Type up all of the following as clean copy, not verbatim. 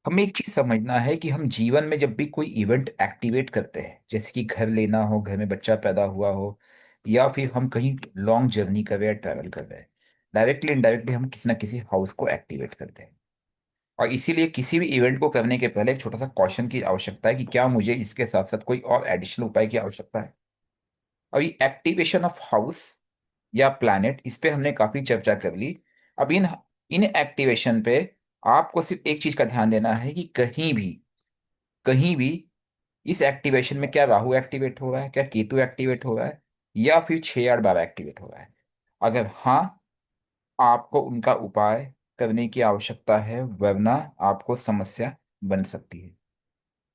हमें एक चीज समझना है कि हम जीवन में जब भी कोई इवेंट एक्टिवेट करते हैं, जैसे कि घर लेना हो, घर में बच्चा पैदा हुआ हो, या फिर हम कहीं लॉन्ग जर्नी कर रहे हैं, ट्रैवल कर रहे हैं, डायरेक्टली इनडायरेक्टली हम किसी ना किसी हाउस को एक्टिवेट करते हैं। और इसीलिए किसी भी इवेंट को करने के पहले एक छोटा सा कॉशन की आवश्यकता है कि क्या मुझे इसके साथ साथ कोई और एडिशनल उपाय की आवश्यकता है। अभी एक्टिवेशन ऑफ हाउस या प्लैनेट, इस पे हमने काफी चर्चा कर ली। अब इन इन एक्टिवेशन पे आपको सिर्फ एक चीज का ध्यान देना है कि कहीं भी इस एक्टिवेशन में क्या राहु एक्टिवेट हो रहा है, क्या केतु एक्टिवेट हो रहा है, या फिर 6 8 12 एक्टिवेट हो रहा है। अगर हाँ, आपको उनका उपाय करने की आवश्यकता है, वरना आपको समस्या बन सकती है।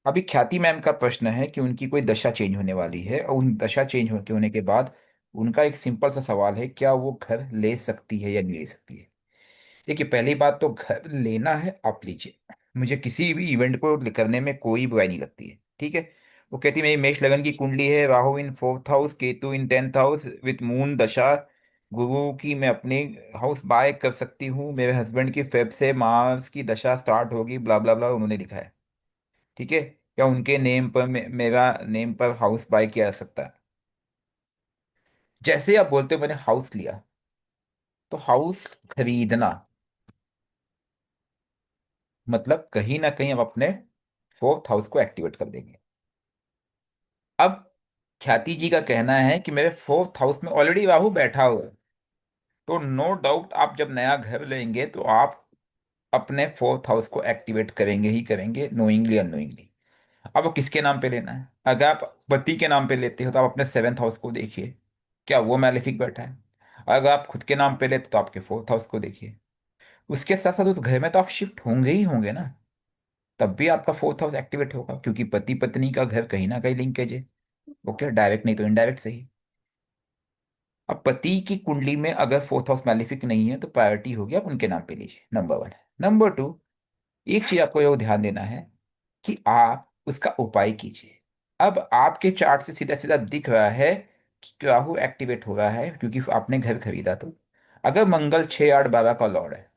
अभी ख्याति मैम का प्रश्न है कि उनकी कोई दशा चेंज होने वाली है, और उन दशा चेंज होने के बाद उनका एक सिंपल सा सवाल है, क्या वो घर ले सकती है या नहीं ले सकती है। देखिए, पहली बात तो घर लेना है आप लीजिए, मुझे किसी भी इवेंट को करने में कोई बुराई नहीं लगती है, ठीक है। वो कहती है मेरी मेष लगन की कुंडली है, राहु इन 4th house, Ketu in 10th house, with moon दशा गुरु की, मैं अपने हाउस बाय कर सकती हूँ, मेरे हस्बैंड की फेब से मार्स की दशा स्टार्ट होगी, ब्ला ब्ला ब्ला उन्होंने लिखा है, ठीक है। क्या उनके नेम पर मेरा नेम पर हाउस बाय किया जा सकता है। जैसे आप बोलते हो मैंने हाउस लिया, तो हाउस खरीदना मतलब कहीं ना कहीं हम अपने 4th हाउस को एक्टिवेट कर देंगे। अब ख्याति जी का कहना है कि मेरे 4th हाउस में ऑलरेडी राहु बैठा हुआ है, तो नो डाउट आप जब नया घर लेंगे तो आप अपने 4th हाउस को एक्टिवेट करेंगे ही करेंगे, नोइंगली अननोइंगली। अब वो किसके नाम पे लेना है, अगर आप पति के नाम पे लेते हो तो आप अपने 7th हाउस को देखिए, क्या वो मैलेफिक बैठा है। अगर आप खुद के नाम पे लेते तो आपके 4th हाउस को देखिए। उसके साथ साथ उस घर में तो आप शिफ्ट होंगे ही होंगे ना, तब भी आपका 4th हाउस एक्टिवेट होगा, क्योंकि पति पत्नी का घर कहीं ना कहीं लिंकेज है। ओके, डायरेक्ट नहीं तो इनडायरेक्ट सही। अब पति की कुंडली में अगर 4th हाउस मैलिफिक नहीं है तो प्रायोरिटी होगी आप उनके नाम पे लीजिए, नंबर 1। नंबर 2, एक चीज आपको ये ध्यान देना है कि आप उसका उपाय कीजिए। अब आपके चार्ट से सीधा सीधा दिख रहा है कि राहु एक्टिवेट हो रहा है क्योंकि आपने घर खरीदा, तो अगर मंगल 6 8 12 का लॉर्ड है,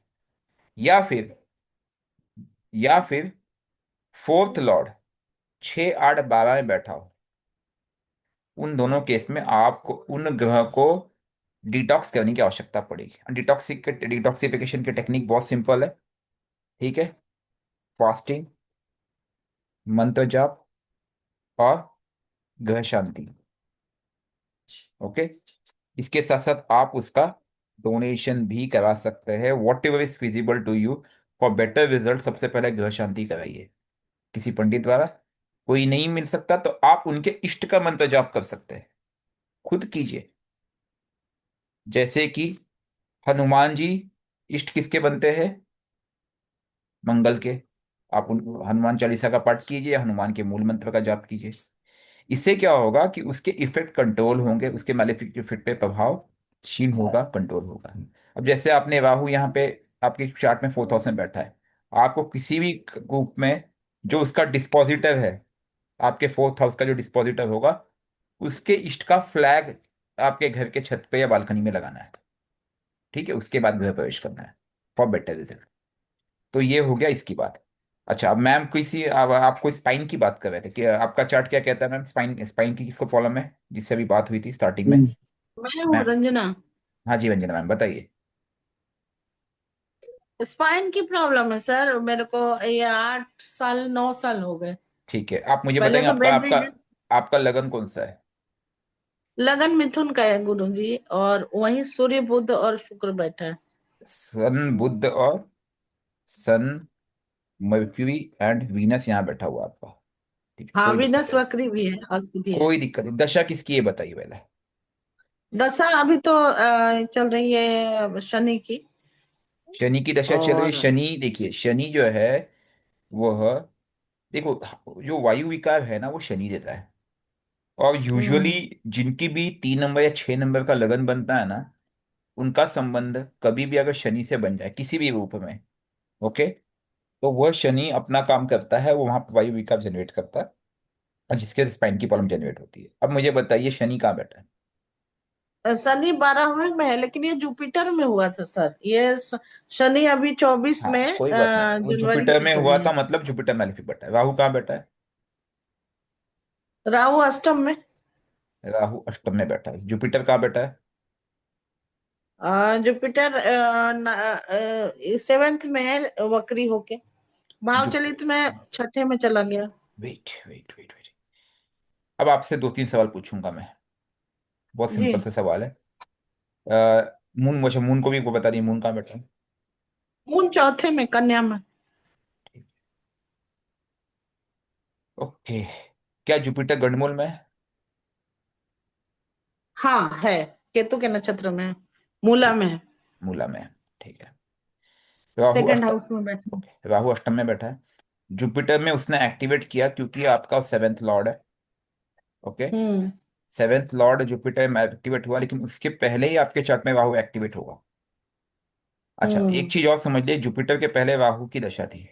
या फिर फोर्थ लॉर्ड 6 8 12 में बैठा हो, उन दोनों केस में आपको उन ग्रह को डिटॉक्स करने की आवश्यकता पड़ेगी। डिटॉक्सिफिकेशन की टेक्निक बहुत सिंपल है, ठीक है। फास्टिंग, मंत्र जाप और ग्रह शांति। ओके, इसके साथ साथ आप उसका डोनेशन भी करा सकते हैं, whatever is feasible to you. For better result सबसे पहले ग्रह शांति कराइए किसी पंडित द्वारा। कोई नहीं मिल सकता तो आप उनके इष्ट का मंत्र जाप कर सकते हैं, खुद कीजिए। जैसे कि हनुमान जी इष्ट किसके बनते हैं, मंगल के। आप उन हनुमान चालीसा का पाठ कीजिए, हनुमान के मूल मंत्र का जाप कीजिए। इससे क्या होगा कि उसके इफेक्ट कंट्रोल होंगे, उसके मैलेफिक इफेक्ट पे प्रभाव क्षीण होगा, कंट्रोल होगा। अब जैसे आपने राहु यहाँ पे आपके चार्ट में 4th हाउस में बैठा है, आपको किसी भी ग्रुप में जो उसका डिस्पोजिटर है, आपके 4th हाउस का जो डिस्पोजिटर होगा, उसके इष्ट का फ्लैग आपके घर के छत पे या बालकनी में लगाना है, ठीक है। उसके बाद गृह प्रवेश करना है फॉर बेटर रिजल्ट। तो ये हो गया इसकी बात। अच्छा, अब मैम किसी आपको स्पाइन की बात कर रहे थे कि आपका चार्ट क्या कहता है मैम, स्पाइन स्पाइन की किसको प्रॉब्लम है, जिससे अभी बात हुई थी स्टार्टिंग में। मैं हूँ मैम, रंजना। हाँ जी रंजना मैम बताइए। स्पाइन की प्रॉब्लम है सर, मेरे को ये 8 साल 9 साल हो गए। ठीक है, आप मुझे पहले बताइए तो आपका बेड आपका रीडन। आपका लगन कौन सा है। लगन मिथुन का है गुरु जी, और वहीं सूर्य बुध और शुक्र बैठा है। सन बुध और सन मर्क्यूरी एंड वीनस यहाँ बैठा हुआ आपका, ठीक है, हाँ, कोई दिक्कत विनस नहीं। वक्री भी है, अस्त भी है। कोई दिक्कत नहीं, दशा किसकी है बताइए पहले। दशा अभी तो चल रही है शनि की। शनि की दशा चल रही है। और शनि, देखिए शनि जो है वह, देखो, जो वायु विकार है ना वो शनि देता है। और यूजुअली हम्म जिनकी भी 3 नंबर या 6 नंबर का लगन बनता है ना, उनका संबंध कभी भी अगर शनि से बन जाए किसी भी रूप में, ओके, तो वह शनि अपना काम करता है, वो वहां पर वायु विकार जनरेट करता है, और जिसके स्पाइन की प्रॉब्लम जनरेट होती है। अब मुझे बताइए शनि कहाँ बैठा है। शनि 12वें में है, लेकिन ये जुपिटर में हुआ था सर। शनि अभी 24 हाँ में कोई बात नहीं, वो जनवरी जुपिटर से में चले हुआ था हैं। मतलब जुपिटर मैलेफिक बैठा है। राहु कहाँ बैठा है? राहु अष्टम में। राहु अष्टम में बैठा है। जुपिटर कहाँ बैठा है? जुपिटर 7th में है, वक्री होके। भाव जुप चलित में छठे में चला गया। वेट वेट वेट वेट, अब आपसे दो तीन सवाल पूछूंगा मैं। बहुत जी। सिंपल सा सवाल है। मून, मुझे मून को भी को बता दी, मून कहाँ बैठा है? मून चौथे में, कन्या में। ओके। क्या जुपिटर गंडमूल में है? हाँ है, केतु के नक्षत्र में है, मूला ठीक, में है। मूला में है। ठीक है। राहु सेकंड अष्ट हाउस में बैठे। ओके, राहु अष्टम में बैठा है। जुपिटर में उसने एक्टिवेट किया क्योंकि आपका सेवेंथ लॉर्ड है। ओके। हम्म। सेवेंथ लॉर्ड जुपिटर में एक्टिवेट हुआ, लेकिन उसके पहले ही आपके चार्ट में राहु एक्टिवेट होगा। अच्छा, एक हम्म। चीज और समझ लिए, जुपिटर के पहले राहु की दशा थी।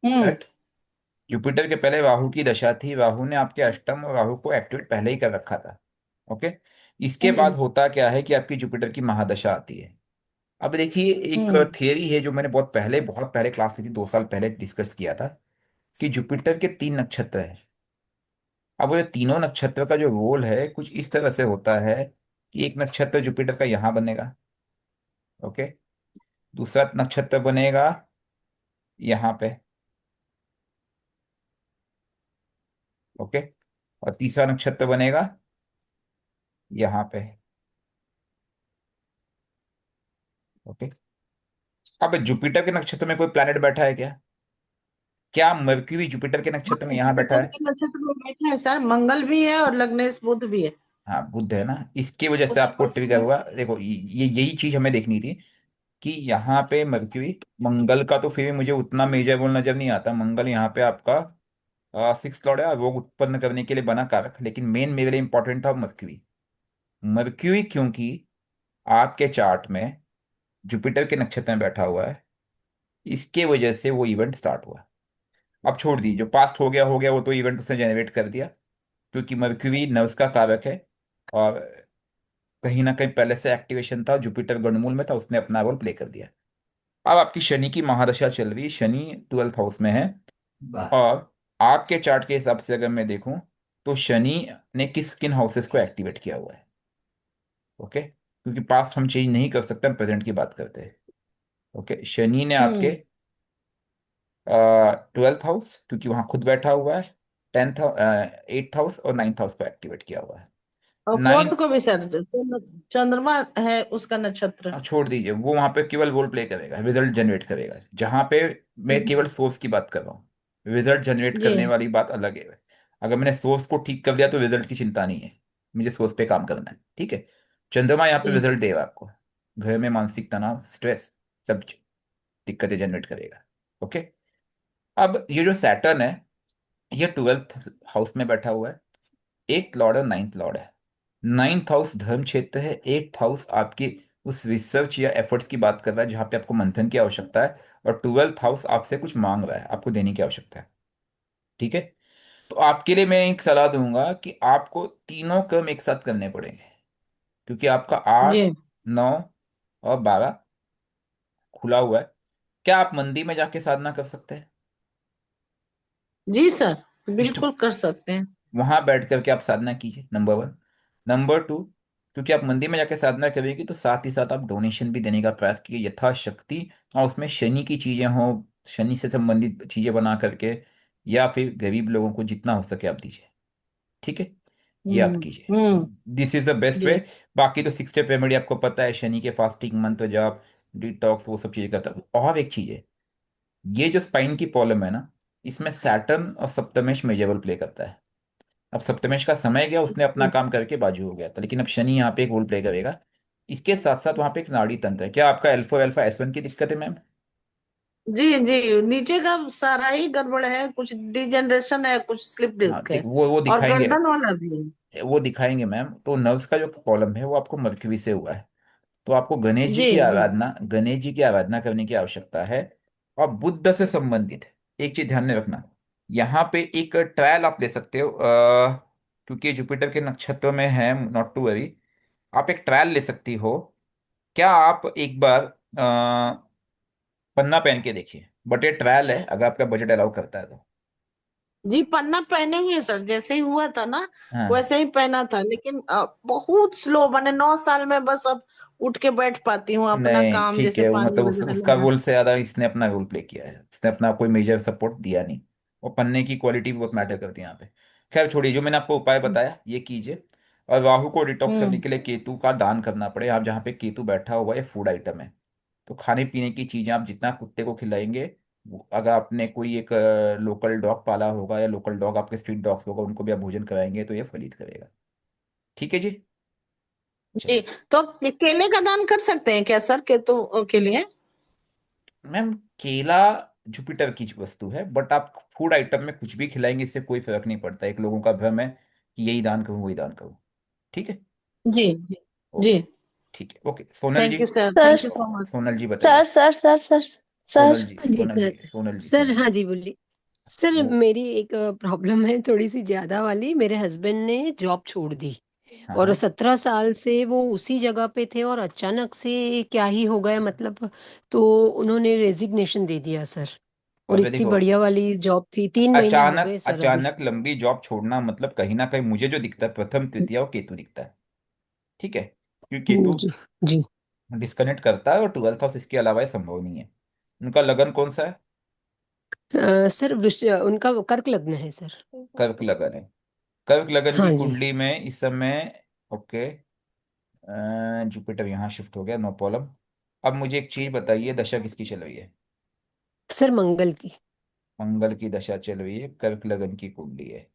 हम्म। करेक्ट। जुपिटर के पहले राहु की दशा थी, राहु ने आपके अष्टम और राहु को एक्टिवेट पहले ही कर रखा था। ओके। इसके बाद हम्म। होता क्या है कि आपकी जुपिटर की महादशा आती है। अब देखिए, एक हम्म। थियरी है जो मैंने बहुत पहले क्लास ली थी, 2 साल पहले डिस्कस किया था, कि जुपिटर के 3 नक्षत्र हैं। अब वो जो तीनों नक्षत्र का जो रोल है कुछ इस तरह से होता है कि एक नक्षत्र जुपिटर का यहाँ बनेगा। ओके। दूसरा नक्षत्र बनेगा यहाँ पे। ओके। और तीसरा नक्षत्र बनेगा यहाँ पे। ओके। अब जुपिटर के नक्षत्र में कोई प्लैनेट बैठा है क्या? क्या मर्क्यूरी जुपिटर के नक्षत्र में हाँ, यहाँ बैठा जुपिटर है? के नक्षत्र में बैठा है सर, मंगल भी है और लग्नेश बुध भी है। हाँ, बुध है ना, इसकी वजह से आपको उत्तरपश्चिम ट्रिगर में। हुआ। देखो ये यही चीज हमें देखनी थी कि यहाँ पे मर्क्यूरी, मंगल का तो फिर भी मुझे उतना मेजर बोल नजर नहीं आता। मंगल यहाँ पे आपका 6 लॉर्ड है, रोग उत्पन्न करने के लिए बना कारक, लेकिन मेन मेरे लिए इंपॉर्टेंट था मर्क्यूरी। मर्क्यूरी क्योंकि आपके चार्ट में जुपिटर के नक्षत्र में बैठा हुआ है, इसके वजह से वो इवेंट स्टार्ट हुआ। अब छोड़ दी, जो पास्ट हो गया, वो तो इवेंट उसने जनरेट कर दिया, क्योंकि मर्क्यूरी नर्व्स का कारक है। और कहीं ना कहीं पहले से एक्टिवेशन था, जुपिटर गणमूल में था, उसने अपना रोल प्ले कर दिया। अब आपकी शनि की महादशा चल रही है, शनि 12th हाउस में है। और आपके चार्ट के हिसाब से अगर मैं देखूं तो शनि ने किस किन हाउसेस को एक्टिवेट किया हुआ है? ओके, क्योंकि पास्ट हम चेंज नहीं कर सकते, हम प्रेजेंट की बात करते हैं। ओके, शनि ने आपके हम्म। 12th हाउस, क्योंकि वहां खुद बैठा हुआ है, 8th हाउस और 9th हाउस को एक्टिवेट किया हुआ है। और फोर्थ नाइन्थ, को भी सर, चंद्रमा है उसका नक्षत्र। छोड़ दीजिए, वो वहां पे केवल रोल प्ले करेगा, रिजल्ट जनरेट करेगा। जहां पे मैं हम्म। केवल सोर्स की बात कर रहा हूँ, रिजल्ट जनरेट जी। करने वाली बात अलग है। अगर मैंने सोर्स को ठीक कर लिया तो रिजल्ट की चिंता नहीं है, मुझे सोर्स पे काम करना है। ठीक है। चंद्रमा यहाँ पे जी। रिजल्ट देगा आपको, घर में मानसिक तनाव, स्ट्रेस, सब दिक्कतें जनरेट करेगा। ओके। अब ये जो सैटर्न है, ये 12th हाउस में बैठा हुआ है। 8th लॉर्ड और 9th लॉर्ड है। 9th हाउस धर्म क्षेत्र है, 8th हाउस आपकी उस रिसर्च या एफर्ट्स की बात कर रहा है जहां पे आपको मंथन की आवश्यकता है। और 12th हाउस आपसे कुछ मांग रहा है, आपको देने की आवश्यकता है। ठीक है। तो आपके लिए मैं एक सलाह दूंगा कि आपको तीनों कर्म एक साथ करने पड़ेंगे, क्योंकि आपका जी। 8, 9 और 12 खुला हुआ है। क्या आप मंदिर में जाके साधना कर सकते हैं? जी सर, इष्ट, बिल्कुल कर सकते हैं। वहां बैठ करके आप साधना कीजिए, नंबर 1। नंबर 2, क्योंकि आप मंदिर में जाके साधना करेंगे तो साथ ही साथ आप डोनेशन भी देने का प्रयास कीजिए यथाशक्ति। और उसमें शनि की चीजें हों, शनि से संबंधित चीजें बना करके, या फिर गरीब लोगों को जितना हो सके आप दीजिए। ठीक है। ये आप हम्म। कीजिए। हम्म। This is the best way. जी। बाकी तो 6 स्टेप रेमेडी आपको पता है, शनि के फास्टिंग, मंत्र जाप, डिटॉक्स, वो सब चीजें करता है। और एक चीज है, ये जो स्पाइन की प्रॉब्लम है ना, इसमें सैटर्न और सप्तमेश मेजर रोल प्ले करता है। अब सप्तमेश का समय गया, उसने अपना काम करके बाजू हो गया था, लेकिन अब शनि यहाँ पे एक रोल प्ले करेगा। इसके साथ साथ वहां पे एक नाड़ी तंत्र है। क्या आपका अल्फा अल्फा S1 की दिक्कत है मैम? जी। जी, नीचे का सारा ही गड़बड़ है, कुछ डिजेनरेशन है, कुछ स्लिप हाँ डिस्क है। वो और दिखाएंगे। गर्दन वाला भी है। वो दिखाएंगे मैम। तो नर्व्स का जो प्रॉब्लम है वो आपको मर्क्यूरी से हुआ है। तो आपको गणेश जी जी। की जी। आराधना, गणेश जी की आराधना करने की आवश्यकता है। और बुद्ध से संबंधित एक चीज ध्यान में रखना, यहाँ पे एक ट्रायल आप ले सकते हो। क्योंकि जुपिटर के नक्षत्र में है, नॉट टू वरी। आप एक ट्रायल ले सकती हो। क्या आप एक बार पन्ना पहन के देखिए, बट ये ट्रायल है, अगर आपका बजट अलाउ करता है तो। जी पन्ना पहने हुए सर, जैसे ही हुआ था ना हाँ, वैसे ही पहना था, लेकिन बहुत स्लो, मैंने 9 साल में बस अब उठ के बैठ पाती हूँ अपना नहीं काम, ठीक जैसे है, वो पानी मतलब वगैरह उसका लाना। रोल से ज़्यादा इसने अपना रोल प्ले किया है, इसने अपना कोई मेजर सपोर्ट दिया नहीं। और पन्ने की क्वालिटी भी बहुत मैटर करती है यहाँ पे। खैर छोड़िए, जो मैंने आपको उपाय बताया ये कीजिए। और राहु को डिटॉक्स करने हम्म। के लिए केतु का दान करना पड़े। आप जहाँ पे केतु बैठा हुआ है फूड आइटम है, तो खाने पीने की चीज़ें आप जितना कुत्ते को खिलाएंगे, अगर आपने कोई एक लोकल डॉग पाला होगा या लोकल डॉग आपके स्ट्रीट डॉग्स होगा, उनको भी आप भोजन कराएंगे तो ये फलित करेगा। ठीक है जी। जी, चलिए। तो केले का दान कर सकते हैं क्या सर केतु के लिए? मैम, केला जुपिटर की वस्तु है, बट आप फूड आइटम में कुछ भी खिलाएंगे इससे कोई फर्क नहीं पड़ता। एक लोगों का भ्रम है कि यही दान करूं वही दान करूं। ठीक है। जी जी। जी। ओके। ठीक है, okay Sonal ji. Thank you sir, sir. Thank you so much. Sonal ji sir बताइए। Sir sir sir sir. Sonal ji, हाँ जी सोनल सर। जी, सोनल जी, सर सोनल हाँ जी। जी बोलिए। सर वो। मेरी एक प्रॉब्लम है थोड़ी सी ज्यादा वाली। मेरे हस्बैंड ने जॉब छोड़ दी हाँ और हाँ। 17 साल से वो उसी जगह पे थे और अचानक से क्या ही हो गया मतलब। तो उन्होंने रेजिग्नेशन दे दिया सर। और अब इतनी देखो, बढ़िया वाली जॉब थी, 3 महीने हो अचानक गए सर अभी। अचानक लंबी जॉब छोड़ना मतलब कहीं ना कहीं मुझे जो दिखता है प्रथम तृतीया वो केतु दिखता है। ठीक है, क्योंकि केतु जी। जी। डिस्कनेक्ट करता है और ट्वेल्थ हाउस इसके अलावा ये संभव नहीं है। उनका लगन कौन सा है? सर उनका कर्क लग्न है सर। कर्क लगन है। कर्क लगन की हाँ जी। कुंडली में इस समय, ओके, जुपिटर यहाँ शिफ्ट हो गया, नो प्रॉब्लम। अब मुझे एक चीज बताइए, दशा किसकी चल रही है? सर मंगल की। मंगल की दशा चल रही है, कर्क लगन की कुंडली है।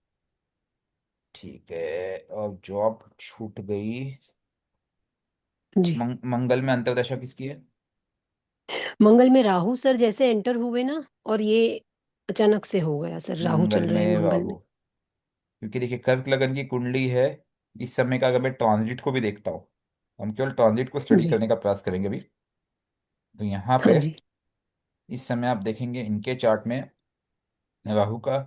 ठीक है, और जॉब छूट गई। जी। मंगल में अंतर्दशा किसकी है? मंगल में राहु सर जैसे एंटर हुए ना, और ये अचानक से हो गया सर, राहु मंगल चल रहे हैं में मंगल राहु। में। क्योंकि देखिए कर्क लगन की कुंडली है। इस समय का अगर मैं ट्रांजिट को भी देखता हूँ, हम केवल ट्रांजिट को स्टडी जी। करने का प्रयास करेंगे अभी। तो यहाँ हाँ पे जी। इस समय आप देखेंगे इनके चार्ट में राहु का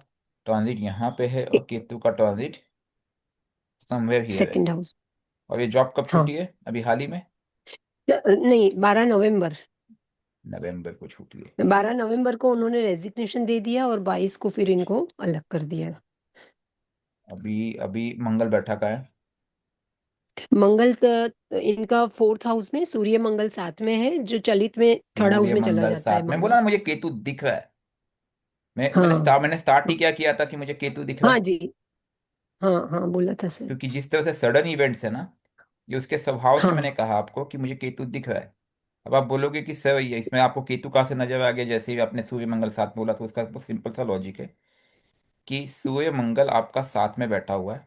ट्रांजिट यहाँ पे है और केतु का ट्रांजिट समवेयर हियर है। Second house. और ये जॉब कब हाँ। छूटी है अभी हाल ही में? नहीं, 12 नवंबर। नवंबर को छूटी है। 12 नवंबर को उन्होंने रेजिग्नेशन दे दिया और 22 को फिर इनको अलग कर दिया। अभी अभी मंगल बैठा का है? मंगल इनका 4th हाउस में, सूर्य मंगल साथ में है, जो चलित में 3rd हाउस सूर्य में चला मंगल जाता है साथ में, बोला मंगल। ना मुझे केतु दिख रहा है। हाँ। मैंने स्टार्ट ही क्या किया था कि मुझे केतु दिख रहा हाँ है। जी। हाँ हाँ बोला था सर। क्योंकि जिस तरह से सडन इवेंट्स है ना, ये उसके स्वभाव से हाँ। मैंने कहा आपको कि मुझे केतु दिख रहा है। अब आप बोलोगे कि सर ये इसमें आपको केतु कहाँ से नजर आ गया, जैसे ही आपने सूर्य मंगल साथ बोला, तो उसका बहुत सिंपल सा लॉजिक है कि सूर्य मंगल आपका साथ में बैठा हुआ है।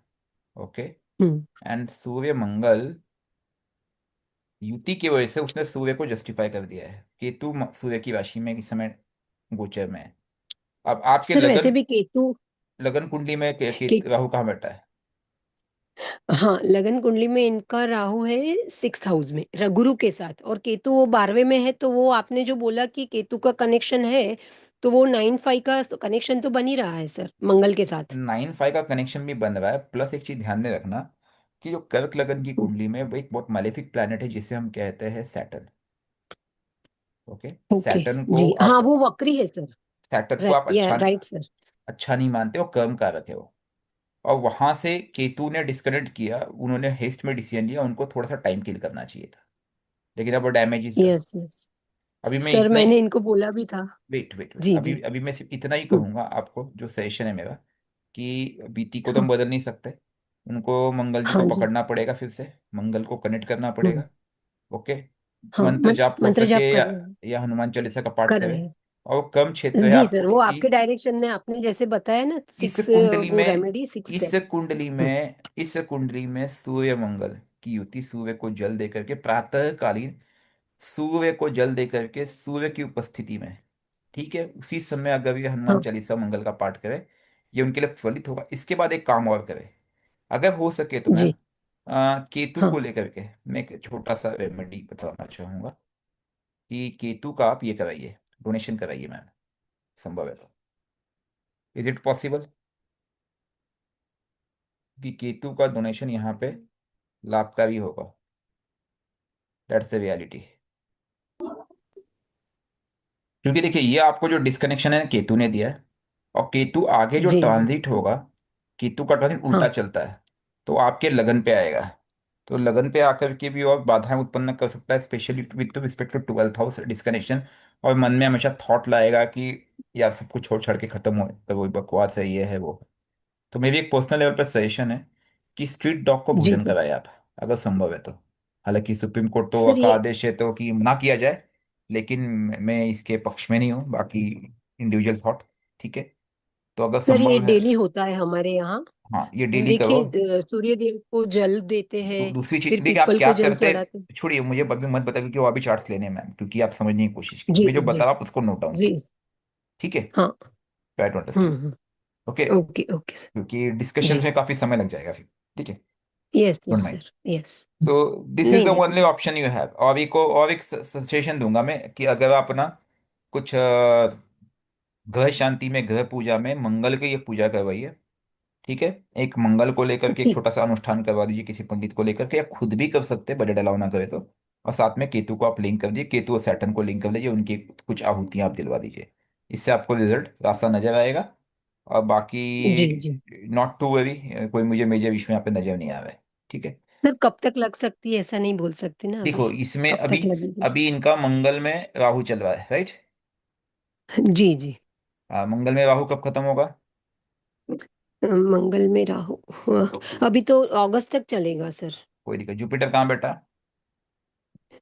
ओके। हम्म। एंड सूर्य मंगल युति की वजह से उसने सूर्य को जस्टिफाई कर दिया है। केतु सूर्य की राशि में इस समय गोचर में है। अब आपके सर वैसे लगन भी केतु लगन कुंडली में के राहु कहाँ बैठा है? हाँ, लगन कुंडली में इनका राहु है 6th हाउस में गुरु के साथ, और केतु वो 12वें में है। तो वो आपने जो बोला कि केतु का कनेक्शन है, तो वो 9-5 का कनेक्शन तो बन ही रहा है सर मंगल के साथ। 9-5 का कनेक्शन भी बन रहा है, प्लस एक चीज ध्यान में रखना कि जो कर्क लगन की कुंडली में वो एक बहुत मालेफिक प्लैनेट है जिसे हम कहते हैं सैटर्न। ओके। ओके। सैटर्न को जी हाँ, आप वो वक्री है सर। सैटर्न को आप या अच्छा राइट सर। अच्छा नहीं मानते हो, कर्म कारक है वो। और वहां से केतु ने डिस्कनेक्ट किया, उन्होंने हेस्ट में डिसीजन लिया, उनको थोड़ा सा टाइम किल करना चाहिए था, लेकिन अब वो damage is done. Yes yes. अभी मैं सर इतना ही, मैंने इनको बोला भी था। वेट वेट वेट, जी अभी जी। अभी मैं सिर्फ इतना ही हम्म। कहूंगा आपको, जो सजेशन है मेरा, कि बीती को तो हाँ। हम बदल नहीं सकते। उनको मंगल जी को हाँ जी। पकड़ना पड़ेगा, फिर से मंगल को कनेक्ट करना हम्म। पड़ेगा। ओके। हाँ, मंत्र जाप हो मंत्र सके जाप कर या रहे हैं। हनुमान चालीसा का पाठ कर रहे करें। हैं। और वो कम क्षेत्र है जी आपको सर, वो आपके डायरेक्शन में आपने जैसे बताया ना, इस 6 कुंडली वो में रेमेडी 6 स्टेप। इस कुंडली में इस कुंडली में सूर्य मंगल की युति, सूर्य को जल दे करके प्रातः कालीन, सूर्य को जल दे करके सूर्य की उपस्थिति में, ठीक है, उसी समय अगर ये हनुमान हाँ। चालीसा मंगल का पाठ करे, ये उनके लिए फलित होगा। इसके बाद एक काम और करे, अगर हो सके तो मैम, जी। केतु हाँ। को लेकर के मैं एक छोटा सा रेमेडी बताना चाहूंगा कि केतु का आप ये कराइए, डोनेशन कराइए मैम, संभव है तो। Is it possible? कि केतु का डोनेशन यहाँ पे लाभकारी होगा। That's the reality. क्योंकि देखिए ये आपको जो डिस्कनेक्शन है केतु ने दिया है, और केतु आगे जो जी जी। ट्रांजिट होगा, केतु का ट्रांजिट उल्टा हाँ चलता है, तो आपके लगन पे आएगा। तो लगन पे आकर के भी और बाधाएं उत्पन्न कर सकता है, specially with respect to 12th house disconnection. और मन में हमेशा थॉट लाएगा कि यार सब कुछ छोड़ छाड़ के खत्म हो, तो वो बकवास है, ये है वो है। तो मेरी एक पर्सनल लेवल पर सजेशन है कि स्ट्रीट डॉग को जी भोजन सर। कराए आप, अगर संभव है तो। हालांकि सुप्रीम कोर्ट तो सर का ये आदेश है तो कि ना किया जाए, लेकिन मैं इसके पक्ष में नहीं हूँ, बाकी इंडिविजुअल थॉट। ठीक है, तो अगर सर ये संभव है। डेली होता है हमारे यहाँ। हाँ, ये डेली करो। देखिए सूर्य देव को जल देते हैं, दूसरी चीज फिर देखिए, आप पीपल क्या को जल करते, चढ़ाते हैं। छोड़िए मुझे अभी मत बताइए कि वो अभी चार्ट्स लेने हैं मैम, क्योंकि आप समझने की कोशिश कीजिए, जी मैं जो जी बता रहा हूँ आप उसको नोट डाउन जी। कीजिए। ठीक है, हाँ। Try to understand. Okay, okay okay sir. क्योंकि डिस्कशंस जी। में काफी समय लग जाएगा फिर। ठीक है, yes don't yes mind. Sir yes. So this is नहीं द नहीं ओनली ऑप्शन यू हैव। और एक सजेशन दूंगा मैं कि अगर आप ना कुछ ग्रह शांति में, ग्रह पूजा में मंगल की ये पूजा करवाइए। ठीक है, एक मंगल को लेकर के एक ठीक। छोटा सा अनुष्ठान करवा दीजिए किसी पंडित को लेकर के, या खुद भी कर सकते हैं, बजट अलाउ ना करे तो। और साथ में केतु को आप लिंक कर दीजिए, केतु और सैटर्न को लिंक कर लीजिए, उनकी कुछ आहुतियां आप दिलवा दीजिए। इससे आपको रिजल्ट रास्ता नजर आएगा। और जी जी। बाकी नॉट टू वरी, कोई मुझे मेजर इशू यहाँ पे नजर नहीं आ रहा है। ठीक है, सर कब तक लग सकती है ऐसा नहीं बोल सकते ना अभी। देखो इसमें कब अभी, तक लगेगी। अभी इनका मंगल में राहु चल रहा है, राइट। जी जी। मंगल में राहु कब खत्म होगा? मंगल में राहु। हाँ, तो अभी तो अगस्त तक चलेगा सर। कोई दिक्कत, जुपिटर कहाँ बैठा है?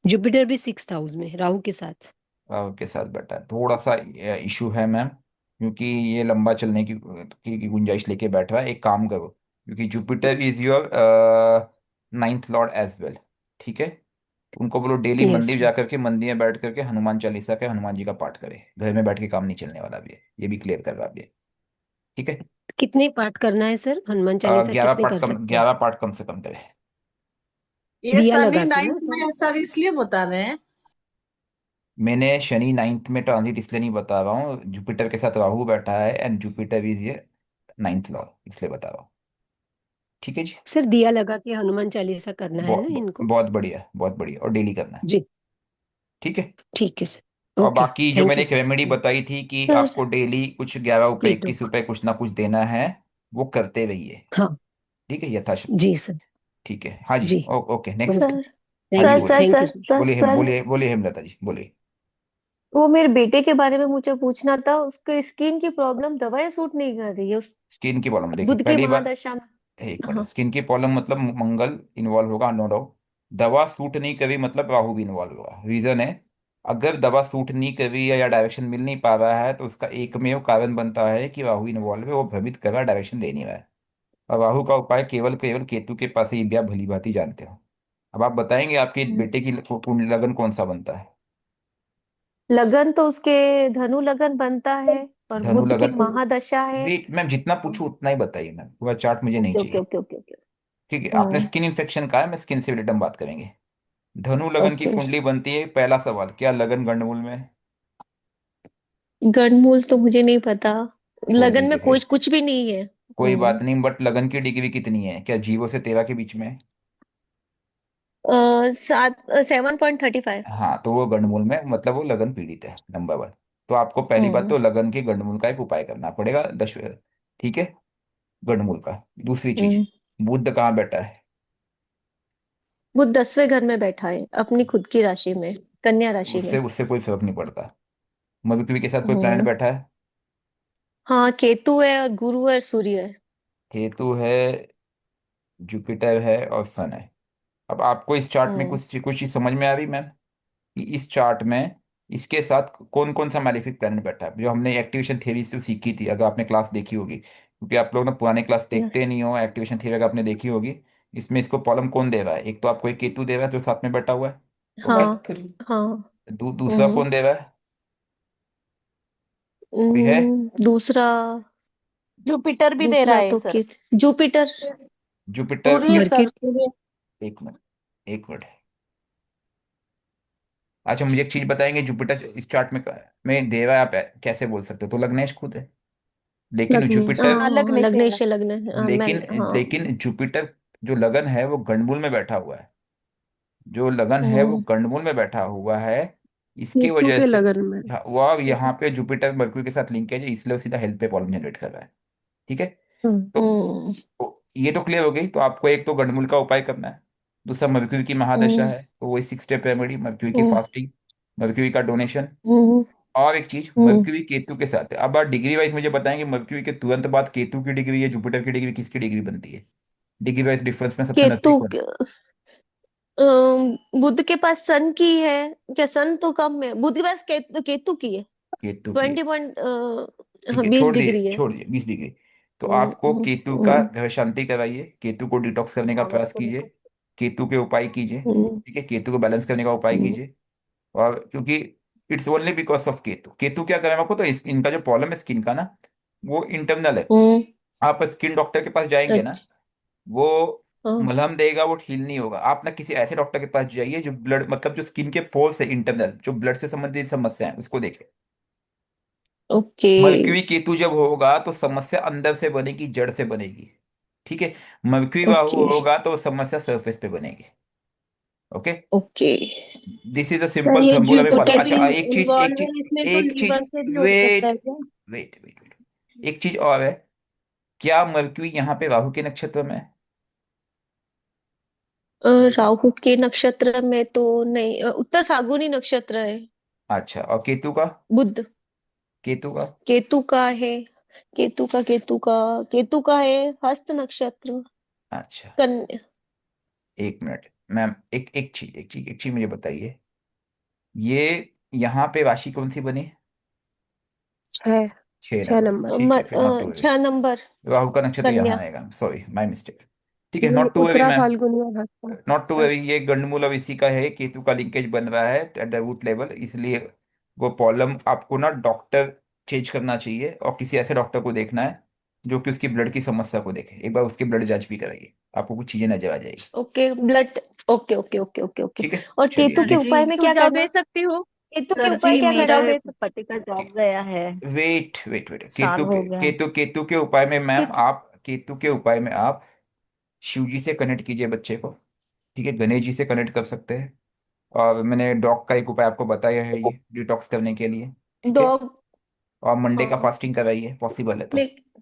जुपिटर भी 6th हाउस में राहु के साथ। राहु के साथ बैठा है, थोड़ा सा इशू है मैम, क्योंकि ये लंबा चलने की गुंजाइश लेके बैठ रहा है। एक काम करो, क्योंकि Jupiter is your ninth lord as well. ठीक है, उनको बोलो डेली यस मंदिर सर। जा करके, मंदिर में बैठ करके हनुमान चालीसा के, हनुमान जी का पाठ करे। घर में बैठ के काम नहीं चलने वाला भी है, ये भी क्लियर करवा दिए। ठीक है, कितने पाठ करना है सर, हनुमान चालीसा 11 कितने पार्ट कर कम, सकते हैं। 11 पार्ट कम से कम करे। ये दिया शनि लगा के ना नाइन्थ में सर। है सर, इसलिए बता रहे हैं। मैंने शनि नाइन्थ में ट्रांजिट इसलिए नहीं बता रहा हूँ, जुपिटर के साथ राहु बैठा है, एंड जुपिटर इज ये नाइन्थ लॉर्ड, इसलिए बता रहा हूँ। ठीक है जी। सर दिया लगा के हनुमान चालीसा करना है ना इनको। बहुत बढ़िया, बहुत बढ़िया, और डेली करना है। जी। ठीक है। ठीक है सर। और ओके बाकी जो थैंक मैंने यू एक रेमेडी सर। बताई थी कि सर आपको डेली कुछ 11 रुपये, स्ट्रीट 21 रुपये, टॉक। कुछ ना कुछ देना है, वो करते रहिए। हाँ। ठीक है, यथाशक्ति। जी सर। ठीक है, हाँ जी। जी। Okay, next. ओके। सर हाँ जी सर थैंक यू बोलिए। Sir thank sir you sir. Sir बोलिए सर बोलिए हेमलता जी, बोलिए। वो मेरे बेटे के बारे में मुझे पूछना था। उसके स्किन की प्रॉब्लम, दवाई सूट नहीं कर रही है उस स्किन की प्रॉब्लम देखिए, बुध की पहली बात, महादशा में। एक मिनट, हाँ। स्किन की प्रॉब्लम मतलब मंगल इन्वॉल्व होगा, नो डाउट। दवा सूट नहीं करी मतलब राहु भी इन्वॉल्व होगा, रीजन है। अगर दवा सूट नहीं करी है या डायरेक्शन मिल नहीं पा रहा है, तो उसका एकमेव कारण बनता है कि राहु इन्वॉल्व है, वो भ्रमित कर रहा है, डायरेक्शन दे नहीं रहा है। और राहु का उपाय केवल केवल केतु के पास ही, भी आप भली भांति जानते हो। अब आप बताएंगे आपके हम्म। बेटे की लगन कौन सा बनता है? लगन तो उसके धनु लगन बनता है, और धनु बुध की लगन। महादशा है। वेट मैम, जितना पूछूं उतना ही बताइए मैम, पूरा चार्ट मुझे नहीं ओके ओके चाहिए। Okay okay okay. ठीक है, आपने हम्म। स्किन इन्फेक्शन का है, मैं स्किन से रिलेटेड हम बात करेंगे। धनु लगन की ओके। कुंडली बनती है, पहला सवाल, क्या लगन गंडमूल में है? गणमूल तो मुझे नहीं पता। छोड़ लगन में दीजिए कोई फिर, कुछ भी नहीं है। कोई बात नहीं, बट लगन की डिग्री कितनी है, क्या जीरो से 13 के बीच में है? 7.35। हाँ, तो वो गंडमूल में, मतलब वो लगन पीड़ित है, नंबर वन। तो आपको पहली बात हम्म तो लगन के गंडमूल का एक उपाय करना पड़ेगा, दश। ठीक है, गंडमूल का। दूसरी चीज, हम्म। बुध कहाँ बैठा है? बुध 10वें घर में बैठा है, अपनी खुद की राशि में, कन्या राशि उससे में। उससे कोई फर्क नहीं पड़ता। मरकरी के साथ कोई प्लैनेट हम्म। बैठा है? हाँ, केतु है और गुरु है और सूर्य है। केतु है, जुपिटर है, और सन है। अब आपको इस चार्ट में हम्म। कुछ कुछ चीज समझ में आ रही मैम, कि इस चार्ट में इसके साथ कौन कौन सा मैलेफिक प्लैनेट बैठा है, जो हमने एक्टिवेशन थ्योरी से सीखी थी, अगर आपने क्लास देखी होगी, क्योंकि आप लोग ना पुराने क्लास यस। देखते नहीं हो, एक्टिवेशन थ्योरी अगर आपने देखी होगी। इसमें इसको प्रॉब्लम कौन दे रहा है? एक तो आपको एक केतु दे रहा है जो साथ में बैठा हुआ है। ओके। हाँ हाँ। दूसरा हम्म। कौन दे रहा है? कोई है? दूसरा जुपिटर भी दे रहा दूसरा है तो सर। किस। जुपिटर। जुपिटर। सूर्य सर, मरकरी। सूर्य। एक मिनट, एक मिनट। अच्छा, मुझे एक चीज बताएंगे, जुपिटर इस चार्ट में दे रहा है, आप कैसे बोल सकते हो? तो लग्नेश खुद है। लेकिन लग्नेश। जुपिटर हाँ, हाँ, लग्न से है। लग्नेश है, लग्न है। हाँ, मैं। लेकिन हाँ। लेकिन जुपिटर जो लगन है वो गंडमूल में बैठा हुआ है। जो लगन है वो हम्म। गंडमूल में बैठा हुआ है। इसकी केतु वजह के से लगन में। वो अब यहाँ पे जुपिटर मरक्यूरी के साथ लिंक है, जो इसलिए वो सीधा हेल्थ पे प्रॉब्लम जनरेट कर रहा है। ठीक है। तो, हम्म। ये तो क्लियर हो गई। तो आपको एक तो गंडमूल का उपाय करना है। दूसरा मरक्यूरी की महादशा हम्म। है, तो वही 6 स्टेप रेमेडी, मरक्यूरी की हम्म। फास्टिंग, मरक्यूरी का डोनेशन। हम्म। और एक चीज, हम्म। मरक्यूरी केतु के साथ है। अब आप डिग्री वाइज मुझे बताएंगे, मरक्यूरी के तुरंत बाद केतु की डिग्री या जुपिटर की डिग्री, किसकी डिग्री बनती है? डिग्री वाइज डिफरेंस में सबसे केतु नजदीक कौन? बुध के पास सन की है। क्या सन तो कम है, बुध के पास केतु की है। केतु की। 20 पॉइंट। ठीक हाँ, है, 20 डिग्री है। छोड़ दिए 20 डिग्री। तो हम्म। आपको केतु का हम्म। ग्रह शांति कराइए, केतु को डिटॉक्स करने का हाँ, प्रयास कीजिए, केतु के उपाय कीजिए। हम्म। ठीक है, केतु को बैलेंस करने का उपाय हम्म। कीजिए। और क्योंकि it's only because of Ketu. Ketu क्या करें आपको, तो इनका जो प्रॉब्लम है स्किन का ना, वो इंटरनल है। हम्म। आप स्किन डॉक्टर के पास जाएंगे ना, अच्छा। वो हाँ। मलहम देगा, वो हील नहीं होगा। आप ना किसी ऐसे डॉक्टर के पास जाइए जो ब्लड, मतलब जो स्किन के पोर्स है इंटरनल, जो ब्लड से संबंधित समस्या है उसको देखे। ओके। मरक्यूरी केतु जब होगा तो समस्या अंदर से बनेगी, जड़ से बनेगी। ठीक है। Mercury okay. राहु होगा तो समस्या सरफेस पे बनेगी। Okay. Okay. This is a sir simple ये थंब रूल, जो हमें फॉलो। अच्छा, केतली एक चीज, एक इन्वॉल्व चीज, है इसमें तो एक चीज। लीवर से भी हो सकता वेट है क्या? वेट, एक चीज और है। क्या मरक्यूरी यहाँ पे राहु के नक्षत्र में है? राहु के नक्षत्र में तो नहीं, उत्तर फाल्गुनी नक्षत्र है। अच्छा, और केतु का? बुध। केतु का? केतु का है। केतु का है हस्त नक्षत्र। अच्छा, कन्या। 1 मिनट मैम, एक चीज मुझे बताइए। ये यहाँ पे राशि कौन सी बनी? छह। 6 नंबर, ठीक है, फिर नॉट टू। 6 नंबर। राहु का नक्षत्र यहाँ कन्या। आएगा, सॉरी माय मिस्टेक। ठीक है, not to worry Uttara ma'am. Phalguni और हस्त। नॉट टू वरी, ये गंडमूल अब इसी का है, केतु का लिंकेज बन रहा है एट द रूट लेवल, इसलिए वो प्रॉब्लम आपको ना डॉक्टर चेंज करना चाहिए, और किसी ऐसे डॉक्टर को देखना है जो कि उसकी ब्लड की समस्या को देखे। एक बार उसकी ब्लड जांच भी कराइए, आपको कुछ चीजें नजर आ जाएगी। Okay, blood. Okay, okay, okay, okay, okay. ठीक है, और चलिए केतु सर के नेक्स्ट। जी, उपाय में तू क्या जाओ दे करना? सकती हो। केतु के सर ऊपर जी क्या करना मेरे है? पति का जॉब ठीक, गया है। वेट, साल हो गया। केतु के उपाय में मैम केतु। आप, केतु के उपाय में आप शिव जी से कनेक्ट कीजिए बच्चे को। ठीक है, गणेश जी से कनेक्ट कर सकते हैं। और मैंने डॉग का एक उपाय आपको बताया है, ये डिटॉक्स करने के लिए। ठीक है। डॉग। और मंडे का हाँ। फास्टिंग कराइए, पॉसिबल है तो। लेकिन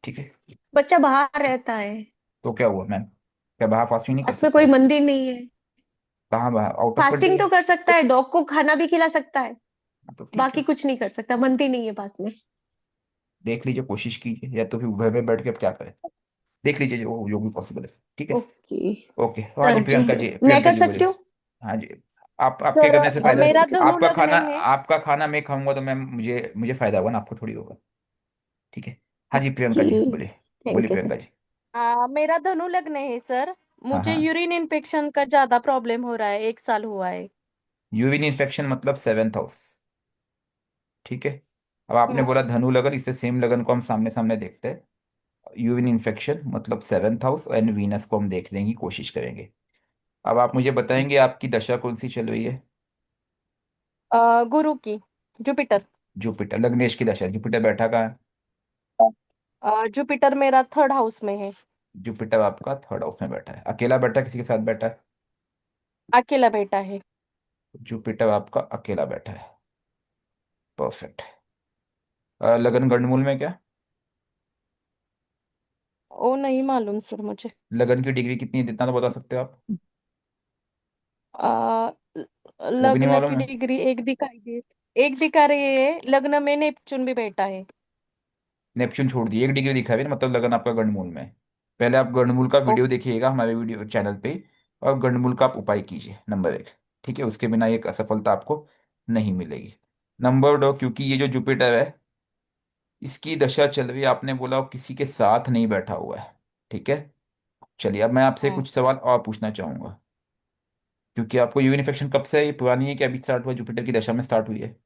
ठीक है। बच्चा बाहर रहता है। तो क्या हुआ मैम, क्या बाहर फास्टिंग नहीं कर पास में कोई सकते? मंदिर नहीं है। कहाँ बाहर, आउट ऑफ कंट्री फास्टिंग है? तो कर सकता है, डॉग को खाना भी खिला सकता है। तो ठीक बाकी है, कुछ नहीं कर सकता, मंदिर नहीं है पास में। देख लीजिए, कोशिश कीजिए, या तो फिर घर में बैठ के अब क्या करें, देख लीजिए जो भी पॉसिबल है। ठीक है। ओके। ओके, हाँ जी सर जी प्रियंका जी, मैं कर बोलिए। सकती हूँ। हाँ जी। आप, आपके सर, करने से फायदा मेरा धनु आपका लग्न खाना, है। आपका खाना मैं खाऊंगा तो मैम मुझे मुझे फायदा होगा ना, आपको थोड़ी होगा। ठीक है। हाँ जी प्रियंका ओके। जी, बोलिए। बोलिए थैंक यू प्रियंका सर। जी। मेरा धनु लग्न है सर। हाँ मुझे हाँ। यूरिन इन्फेक्शन का ज्यादा प्रॉब्लम हो रहा है, 1 साल हुआ है। यूरिन इन्फेक्शन मतलब 7th हाउस। ठीक है। अब आपने बोला हम्म। धनु लगन, इससे सेम लगन को हम सामने सामने देखते हैं। यूरिन इन्फेक्शन मतलब 7th हाउस, एंड वीनस को हम देखने की कोशिश करेंगे। अब आप मुझे बताएंगे आपकी दशा कौन सी चल रही है? गुरु की। जुपिटर। जुपिटर, लग्नेश की दशा, जुपिटर बैठा कहाँ है? जुपिटर मेरा 3rd हाउस में है। जुपिटर आपका 3rd हाउस में बैठा है, अकेला बैठा है, किसी के साथ बैठा है? अकेला बेटा है। जुपिटर आपका अकेला बैठा है। परफेक्ट। लगन गंडमूल में क्या? वो नहीं मालूम सर मुझे। लगन की डिग्री कितनी है, इतना तो बता सकते हो आप? आ, वो भी नहीं लग्न मालूम की है? डिग्री एक दिखा रही है, लग्न में नेपच्यून भी बेटा है। नेपच्यून छोड़ दिए, एक डिग्री दिखा है मतलब लगन आपका गंडमूल में है। पहले आप गंडमूल का ओ, वीडियो देखिएगा हमारे वीडियो चैनल पे, और गंडमूल का आप उपाय कीजिए, नंबर 1। ठीक है, उसके बिना ये असफलता आपको नहीं मिलेगी। नंबर 2, क्योंकि ये जो जुपिटर है, इसकी दशा चल रही है, आपने बोला वो किसी के साथ नहीं बैठा हुआ है। ठीक है। चलिए, अब मैं आपसे हम्म। कुछ सवाल और पूछना चाहूंगा। क्योंकि आपको यूरिन इन्फेक्शन कब से है, ये पुरानी है कि अभी स्टार्ट हुआ, जुपिटर की दशा में स्टार्ट हुई है?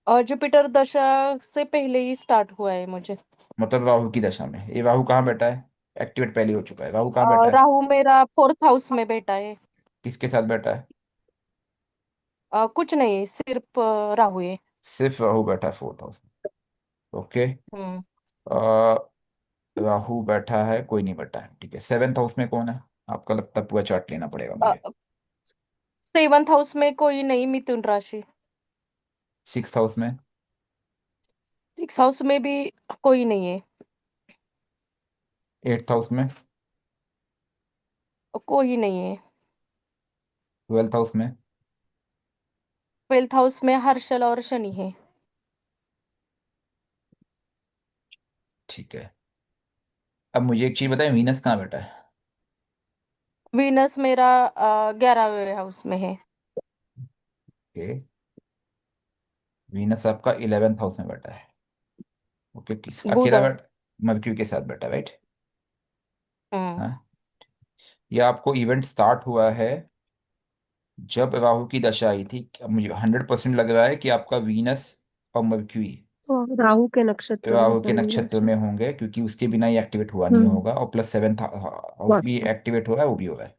और जुपिटर दशा से पहले ही स्टार्ट हुआ है मुझे। मतलब राहु की दशा में। ये राहु कहाँ बैठा है? एक्टिवेट पहले हो चुका है, राहु कहाँ बैठा है? राहु मेरा 4th हाउस में बेटा है। किसके साथ बैठा है? कुछ नहीं, सिर्फ राहु है। सिर्फ राहु बैठा है 4th हाउस में। ओके। हम्म। राहु बैठा है, कोई नहीं बैठा है, ठीक है। सेवेंथ हाउस में कौन है? आपका लगता है पूरा चार्ट लेना पड़ेगा मुझे। सेवंथ हाउस में कोई नहीं, मिथुन राशि। सिक्स हाउस में? सिक्स हाउस में भी कोई नहीं है। एट्थ हाउस में? कोई नहीं है। ट्वेल्थ हाउस में? ट्वेल्थ हाउस में हर्षल और शनि है। ठीक है। अब मुझे एक चीज बताएं, वीनस कहाँ बैठा है? वीनस मेरा 11वें हाउस में है। ओके। वीनस आपका इलेवेंथ हाउस में बैठा है। ओके, किस बुध। अकेला बैठ? मर्क्यूरी के साथ बैठा है, राइट? हम्म। हाँ। ये आपको इवेंट स्टार्ट हुआ है जब राहु की दशा आई थी। अब मुझे 100% लग रहा है कि आपका वीनस और मर्क्यूरी तो राहु के नक्षत्र में राहु के सही है। नक्षत्र अच्छा। में होंगे, क्योंकि उसके बिना ये एक्टिवेट हुआ नहीं हम्म। होगा, और प्लस सेवेंथ हाउस बात भी तो। एक्टिवेट हुआ है, वो भी हुआ है।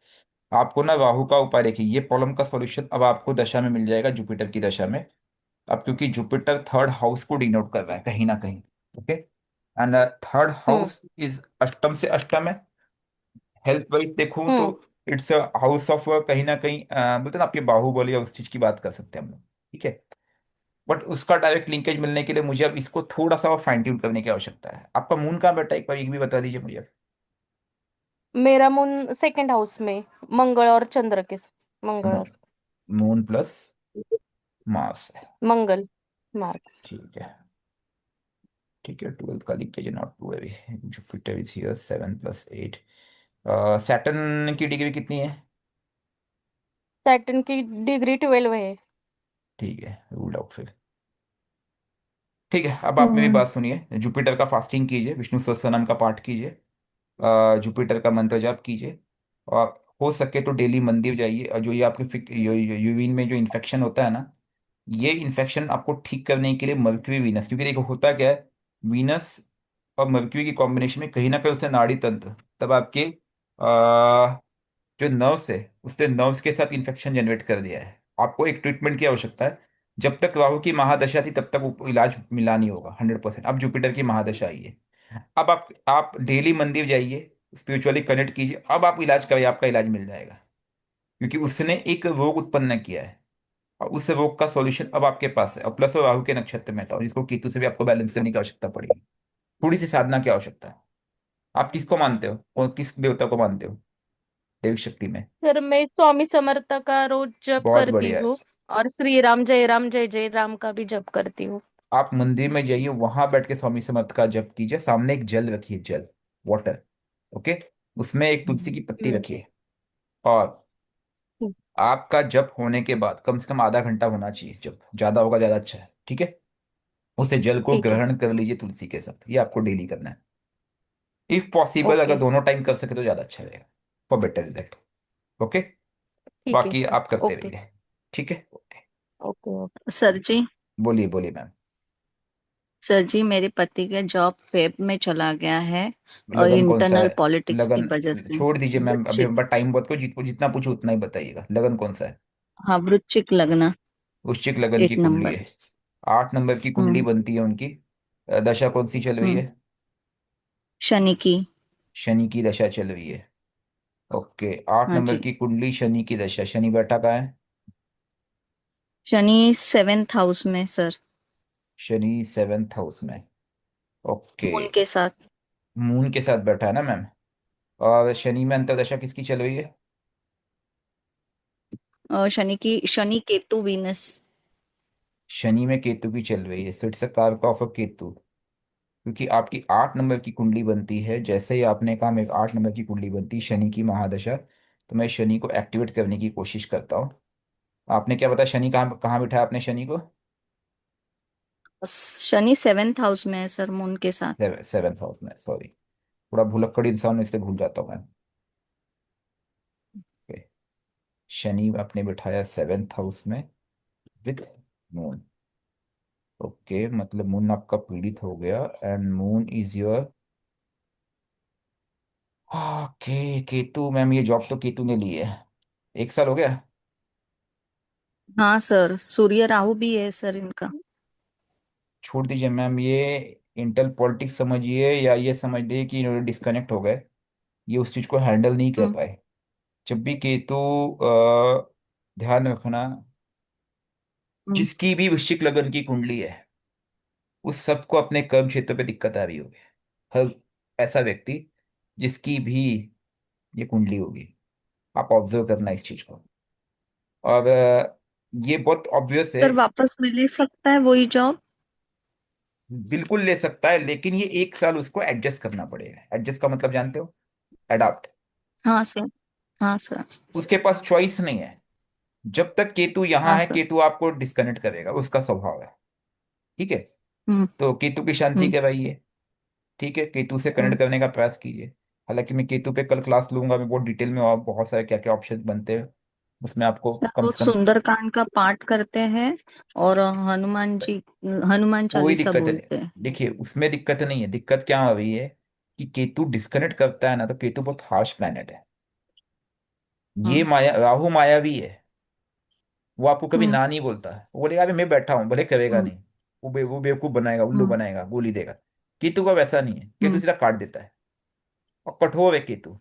आपको ना राहु का उपाय देखिए, ये प्रॉब्लम का सॉल्यूशन अब आपको दशा में मिल जाएगा, जुपिटर की दशा में। अब क्योंकि जुपिटर थर्ड हाउस को डिनोट कर रहा है कहीं ना कहीं। Okay. And third hmm. House is अष्टम से अष्टम है। हेल्थ वाइज देखूं तो हम्म। इट्स हाउस ऑफ कहीं ना कहीं बोलते हैं ना, आपके बाहुबली या उस चीज की बात कर सकते हैं हम लोग। ठीक है। बट उसका डायरेक्ट लिंकेज मिलने के लिए मुझे अब इसको थोड़ा सा फाइन ट्यून करने की आवश्यकता है। आपका मून कहाँ बैठा है, एक बार ये भी बता दीजिए मुझे। मेरा मून सेकंड हाउस में, मंगल और चंद्र के मंगल और मून प्लस मास है। मंगल मार्क्स। ठीक है। ठीक है, ट्वेल्थ का लिंकेज है, नॉट टू है। Jupiter is here 7 + 8। सैटर्न की डिग्री कितनी है? सैटर्न की डिग्री 12 है। ठीक है, रूल्ड आउट फिर। ठीक है, अब आप मेरी हम्म। बात सुनिए। जुपिटर का फास्टिंग कीजिए, विष्णु सहस्त्रनाम का पाठ कीजिए, जुपिटर का मंत्र जाप कीजिए, और हो सके तो डेली मंदिर जाइए। और जो ये आपके यूरिन में जो इन्फेक्शन होता है ना, ये इन्फेक्शन आपको ठीक करने के लिए मर्क्यूरी वीनस, क्योंकि देखो होता क्या है, वीनस और मर्क्यूरी की कॉम्बिनेशन में कहीं ना कहीं उससे नाड़ी तंत्र, तब आपके जो नर्व्स है, उसने नर्व्स के साथ इन्फेक्शन जनरेट कर दिया है। आपको एक ट्रीटमेंट की आवश्यकता है। जब तक राहु की महादशा थी तब तक वो इलाज मिला नहीं होगा 100%। अब जुपिटर की महादशा आई है। अब आप डेली मंदिर जाइए, स्पिरिचुअली कनेक्ट कीजिए, अब आप इलाज करिए, आपका इलाज मिल जाएगा। क्योंकि उसने एक रोग उत्पन्न किया है, और उस रोग का सॉल्यूशन अब आपके पास है। और प्लस वो राहु के नक्षत्र में था, और इसको केतु से भी आपको बैलेंस करने की आवश्यकता पड़ेगी। थोड़ी सी साधना की आवश्यकता है। आप किसको मानते हो और किस देवता को मानते हो देविक शक्ति में? सर मैं स्वामी समर्थ का रोज जप बहुत करती बढ़िया है। हूँ। और श्री राम जय जय राम का भी जप करती हूँ। आप मंदिर में जाइए, वहां बैठ के स्वामी समर्थ का जप कीजिए, सामने एक जल रखिए, जल, वाटर। ओके। उसमें एक तुलसी की पत्ती हम्म। रखिए। और आपका जप होने के बाद कम से कम आधा घंटा होना चाहिए, जब ज्यादा होगा ज्यादा अच्छा है, ठीक है। उसे जल को ठीक है। ग्रहण कर लीजिए तुलसी के साथ, ये आपको डेली करना है। इफ पॉसिबल अगर ओके। दोनों टाइम कर सके तो ज्यादा अच्छा रहेगा, फॉर बेटर रिजल्ट। ओके। ठीक है बाकी सर। आप करते ओके। रहिए। ठीक है, ओके। ओके। ओके। सर जी। बोलिए बोलिए मैम। सर जी, मेरे पति का जॉब फेब में चला गया है और लगन कौन सा है? इंटरनल पॉलिटिक्स की वजह लगन से। छोड़ दीजिए मैम, अभी वृश्चिक। हमारे पास टाइम बहुत को, जितना पूछो उतना ही बताइएगा। लगन कौन सा है? हाँ, वृश्चिक लगना। वृश्चिक लगन की 8 नंबर। कुंडली है। 8 नंबर की कुंडली हम्म। बनती है उनकी। दशा कौन सी चल रही हम्म। है? शनि की। शनि की दशा चल रही है। ओके। आठ हाँ नंबर जी। की कुंडली, शनि की दशा। शनि बैठा कहाँ है? शनि 7th हाउस में सर। शनि सेवेंथ हाउस में। ओके। मून के साथ। मून के साथ बैठा है ना मैम? और शनि में अंतर्दशा किसकी चल रही है? और शनि केतु वीनस। शनि में केतु की चल रही है, सो इट्स अ कारक ऑफ अ केतु। क्योंकि आपकी 8 नंबर की कुंडली बनती है, जैसे ही आपने कहा मेरे 8 नंबर की कुंडली बनती है, शनि की महादशा, तो मैं शनि को एक्टिवेट करने की कोशिश करता हूँ। आपने क्या बताया, शनि कहाँ कहाँ बिठाया आपने शनि को? शनि 7th हाउस में है सर, मून के साथ। सेवेंथ हाउस में, सॉरी। थोड़ा भुलक्कड़ इंसान हूं, इसलिए भूल जाता हूँ मैं। Okay. शनि आपने बिठाया सेवेंथ हाउस में विद मून। ओके, मतलब मून आपका पीड़ित हो गया, and moon is your. Okay, Ketu ma'am, ये जॉब तो केतु ने ली है। 1 साल हो गया। हाँ सर, सूर्य राहु भी है सर इनका। छोड़ दीजिए मैम ये। इंटर पॉलिटिक्स समझिए या ये समझ लीजिए कि इन्होंने डिस्कनेक्ट हो गए, ये उस चीज को हैंडल नहीं कर हम्म पाए। जब भी केतु ध्यान रखना, हम्म जिसकी भी वृश्चिक लगन की कुंडली है उस सबको अपने कर्म क्षेत्र पे दिक्कत आ रही होगी। हर ऐसा व्यक्ति जिसकी भी ये कुंडली होगी, आप ऑब्जर्व करना इस चीज को। और ये बहुत ऑब्वियस है। सर वापस मिल ही सकता है वही जॉब? बिल्कुल ले सकता है, लेकिन ये 1 साल उसको एडजस्ट करना पड़ेगा। एडजस्ट का मतलब जानते हो? अडाप्ट। हाँ सर। हाँ सर। उसके पास चॉइस नहीं है। जब तक केतु यहाँ हाँ है, सर। केतु आपको डिस्कनेक्ट करेगा, उसका स्वभाव है। ठीक है। हम्म तो केतु की शांति हम्म करवाइए। ठीक है, केतु से हम्म कनेक्ट करने का प्रयास कीजिए। हालांकि मैं केतु पे कल क्लास लूंगा, मैं बहुत डिटेल में, और बहुत सारे क्या क्या ऑप्शन बनते हैं उसमें आपको सर कम वो से कम। सुंदरकांड का पाठ करते हैं और हनुमान कोई चालीसा दिक्कत नहीं। बोलते हैं। देखिए उसमें दिक्कत नहीं है। दिक्कत क्या हो रही है कि केतु डिस्कनेक्ट करता है ना, तो केतु बहुत हार्श प्लैनेट है। ये हम्म माया, राहु मायावी है। वो आपको कभी हम्म ना नहीं बोलता है, वो बोलेगा अभी मैं बैठा हूँ, भले करेगा हम्म नहीं। वो बेवकूफ बनाएगा, उल्लू हम्म बनाएगा, गोली देगा। केतु का वैसा नहीं है, केतु हम्म सीधा काट देता है। और कठोर है केतु।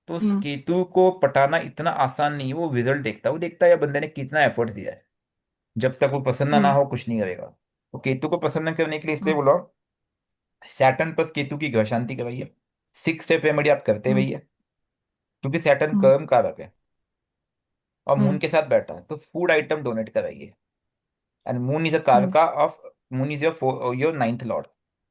तो उस हम्म केतु को पटाना इतना आसान नहीं है। वो रिजल्ट देखता है, वो देखता है यार बंदे ने कितना एफर्ट दिया है। जब तक वो प्रसन्न ना हम्म हो कुछ नहीं करेगा। तो केतु को प्रसन्न करने के लिए इसलिए हम्म बोलो, सैटर्न प्लस केतु की ग्रह शांति करवाइए। 6 स्टेप रेमेडी आप करते हम्म भैया, क्योंकि सैटर्न हम्म कर्म कारक है और मून हम्म के साथ बैठा है। तो फूड आइटम डोनेट कराइए। एंड मून इज अ हम्म कारका of, moon is your ninth Lord.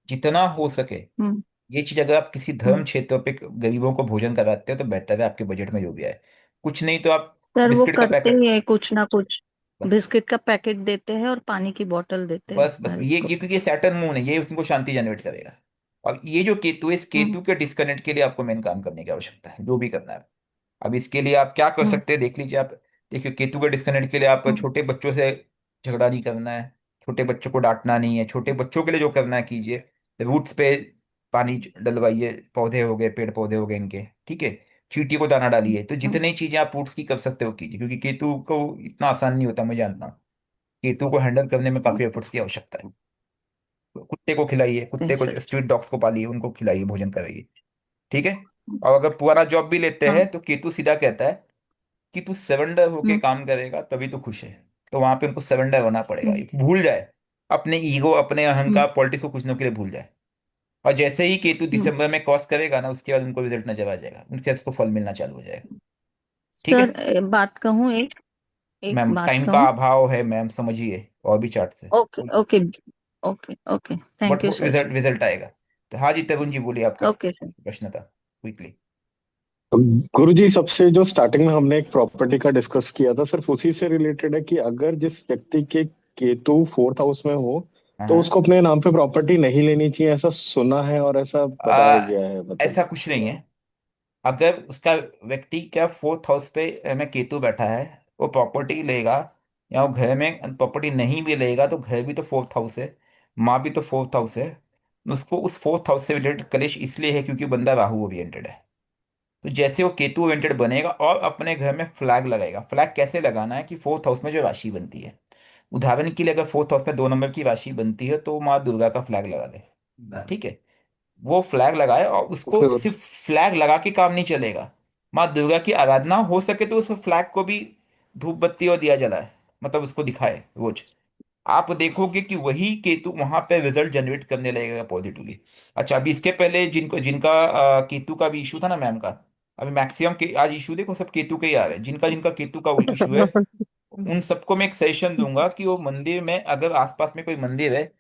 जितना हो सके हम्म ये चीज अगर आप किसी धर्म हम्म। क्षेत्र पे गरीबों को भोजन कराते हो तो बेहतर है, आपके बजट में जो भी आए। कुछ नहीं तो आप सर वो बिस्किट का करते पैकेट। ही है कुछ ना कुछ। बस बिस्किट का पैकेट देते हैं और पानी की बोतल देते हैं बस बस हर एक ये को। क्योंकि सैटर्न मून है, ये उनको शांति जनरेट करेगा। और ये जो केतु है, इस हम्म केतु के डिस्कनेक्ट के लिए आपको मेन काम करने की आवश्यकता है, जो भी करना है। अब इसके लिए आप क्या कर हम्म सकते हैं देख लीजिए आप। देखिए केतु के डिस्कनेक्ट के लिए आप हम्म छोटे बच्चों से झगड़ा नहीं करना है। छोटे बच्चों को डांटना नहीं है। छोटे बच्चों के लिए जो करना है कीजिए। रूट्स पे पानी डलवाइए, पौधे हो गए, पेड़ पौधे हो गए इनके। ठीक है। चींटी को दाना डालिए। तो हम्म जितनी चीजें आप रूट्स की कर सकते हो कीजिए, क्योंकि केतु को इतना आसान नहीं होता, मैं जानता हूँ। केतु को हैंडल करने में काफी एफर्ट्स की आवश्यकता है। तो कुत्ते को खिलाइए, कुत्ते को, अच्छा अच्छा। स्ट्रीट डॉग्स को पालिए, उनको खिलाइए, भोजन कराइए। ठीक है। और अगर पुराना जॉब भी लेते हाँ। हैं तो केतु सीधा कहता है कि तू सरेंडर होके हम्म काम करेगा तभी तो खुश है। तो वहां पे उनको सरेंडर होना पड़ेगा, हम्म ये भूल जाए अपने ईगो, अपने हम्म अहंकार, पॉलिटिक्स को कुछ दिनों के लिए भूल जाए। और जैसे ही केतु हम्म। दिसंबर में क्रॉस करेगा ना, उसके बाद उनको रिजल्ट नजर आ जाएगा, उनसे उसको फल मिलना चालू हो जाएगा। ठीक है। सर बात कहूँ एक एक मैम बात टाइम का कहूँ। अभाव है मैम, समझिए और भी चार्ट से। Okay okay okay okay. But thank you वो सर। रिजल्ट रिजल्ट आएगा। तो हाँ जी, तरुण जी बोलिए, आपका ओके सर। प्रश्न था, क्विकली। गुरुजी, सबसे जो स्टार्टिंग में हमने एक प्रॉपर्टी का डिस्कस किया था, सिर्फ उसी से रिलेटेड है कि अगर जिस व्यक्ति के केतु फोर्थ हाउस में हो तो हाँ। उसको अपने नाम पे प्रॉपर्टी नहीं लेनी चाहिए, ऐसा सुना है और ऐसा बताया आ, गया है, ऐसा मतलब। कुछ नहीं है। अगर उसका व्यक्ति क्या फोर्थ हाउस पे में केतु बैठा है, वो प्रॉपर्टी लेगा या वो घर में प्रॉपर्टी नहीं भी लेगा, तो घर भी तो फोर्थ हाउस है, माँ भी तो फोर्थ हाउस है। उसको उस फोर्थ हाउस से रिलेटेड कलेश इसलिए है क्योंकि बंदा राहु ओरिएंटेड है। तो जैसे वो केतु ओरिएंटेड बनेगा और अपने घर में फ्लैग लगाएगा। फ्लैग कैसे लगाना है कि फोर्थ हाउस में जो राशि बनती है, उदाहरण के लिए अगर फोर्थ हाउस में 2 नंबर की राशि बनती है तो माँ दुर्गा का फ्लैग लगा दे। ठीक है। वो फ्लैग लगाए, और तो उसको फिर सिर्फ फ्लैग लगा के काम नहीं चलेगा। माँ दुर्गा की आराधना हो सके तो उस फ्लैग को भी धूप बत्ती और दिया जलाए, मतलब उसको दिखाए रोज। आप देखोगे कि वही केतु वहां पे रिजल्ट जनरेट करने लगेगा पॉजिटिवली। अच्छा, अभी इसके पहले जिनको जिनका केतु का भी इशू था ना मैम का, अभी मैक्सिमम के आज इशू देखो सब केतु के ही आ रहे हैं। जिनका जिनका केतु का इशू है, उन सबको मैं एक सजेशन दूंगा कि वो मंदिर में, अगर आसपास में कोई मंदिर है,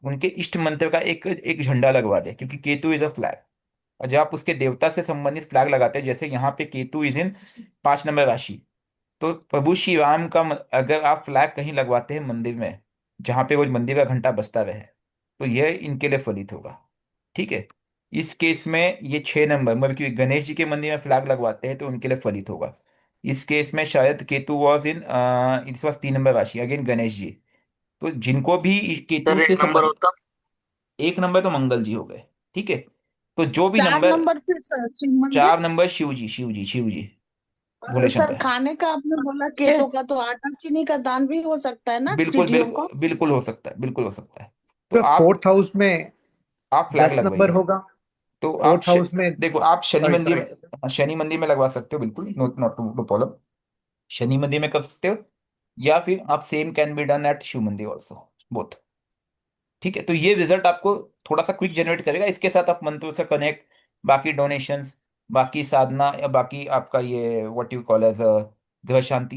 उनके इष्ट मंत्र का एक एक झंडा लगवा दे, क्योंकि केतु इज अ फ्लैग। और जब आप उसके देवता से संबंधित फ्लैग लगाते हैं, जैसे यहाँ पे केतु इज इन 5 नंबर राशि, तो प्रभु श्री राम का अगर आप फ्लैग कहीं लगवाते हैं मंदिर में, जहाँ पे वो मंदिर का घंटा बजता रहे, तो यह इनके लिए फलित होगा। ठीक है। इस केस में ये 6 नंबर, मतलब कि गणेश जी के मंदिर में फ्लैग लगवाते हैं तो उनके लिए फलित होगा। इस केस में शायद केतु वॉज इन, इस वक्त 3 नंबर राशि, अगेन गणेश जी। तो जिनको भी केतु फिर से एक नंबर संबंध, होता। 1 नंबर तो मंगल जी हो गए। ठीक है। तो जो भी चार नंबर, नंबर फिर शिव मंदिर। 4 नंबर शिव जी, शिव जी, शिव जी, और भोले सर शंकर। खाने का आपने बोला है। केतु का, तो आटा चीनी का दान भी हो सकता है ना बिल्कुल चीटियों बिल्कुल को? बिल्कुल हो सकता है, बिल्कुल हो सकता है। तो तो आप फोर्थ हाउस में आप फ्लैग 10 नंबर लगवाइए। होगा। तो आप फोर्थ हाउस में देखो, आप शनि सॉरी मंदिर सॉरी में, शनि मंदिर में लगवा सकते हो, बिल्कुल, no not no problem. Shani मंदिर में कर सकते हो, या फिर आप same can be done at Shiva mandir also, both. ठीक है, तो ये रिजल्ट आपको थोड़ा सा क्विक जनरेट करेगा। इसके साथ आप मंत्रों से कनेक्ट, बाकी डोनेशंस, बाकी साधना, या बाकी आपका ये व्हाट यू कॉल एज ग्रह शांति